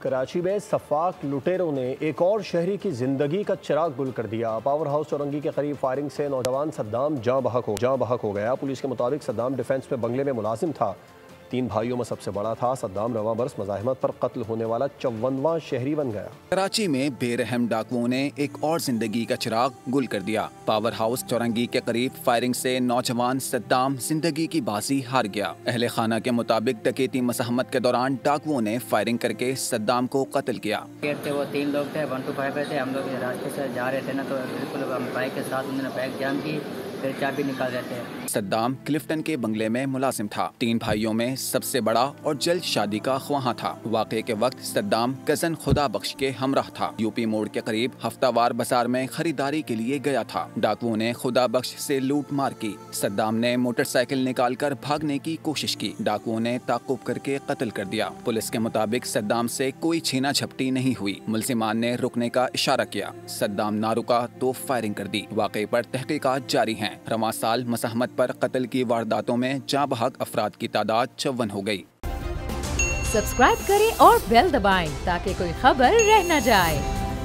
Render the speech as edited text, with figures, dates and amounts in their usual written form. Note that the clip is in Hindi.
कराची में सफाक लुटेरों ने एक और शहरी की जिंदगी का चिराग गुल कर दिया। पावर हाउस चौरंगी के करीब फायरिंग से नौजवान सद्दाम जाँ बहक हो गया। पुलिस के मुताबिक सद्दाम डिफेंस में बंगले में मुलाजिम था। 3 भाइयों में सबसे बड़ा था। सद्दाम रवां बरस मज़ाहिमत पर कत्ल होने वाला 54वां शहरी बन गया। कराची में बेरहम डाकुओं ने एक और जिंदगी का चिराग गुल कर दिया। पावर हाउस चौरंगी के करीब फायरिंग से नौजवान सद्दाम जिंदगी की बाजी हार गया। अहले खाना के मुताबिक डकैती मज़ाहमत के दौरान डाकुओं ने फायरिंग करके सद्दाम को कत्ल किया। वो 3 लोग थे, 125 पे थे। हम लोग रास्ते से जा रहे थे ना, तो बिल्कुल हम बाइक के साथ उन्होंने बाइक जाम की, फिर चाबी निकाल रहे थे। सद्दाम क्लिफ्टन के बंगले में मुलाजिम था। 3 भाइयों में सबसे बड़ा और जल्द शादी का ख्वाहां था। वाक़े के वक्त सद्दाम कजन खुदा बख्श के हमराह था। यूपी मोड़ के करीब हफ्तावार बाजार में खरीदारी के लिए गया था। डाकुओं ने खुदा बख्श से लूट मार की। सद्दाम ने मोटरसाइकिल निकालकर भागने की कोशिश की। डाकुओं ने ताक़ुब करके कत्ल कर दिया। पुलिस के मुताबिक सद्दाम से कोई छीना झपटी नहीं हुई। मुलजिमान ने रुकने का इशारा किया। सद्दाम ना रुका तो फायरिंग कर दी। वाक़े पर तहकीकात जारी हैं। रवां साल मज़ाहमत पर कत्ल की वारदातों में जाँ बहक अफराद की तादाद 54 हो गई। सब्सक्राइब करें और बेल दबाएं ताकि कोई खबर रह न जाए।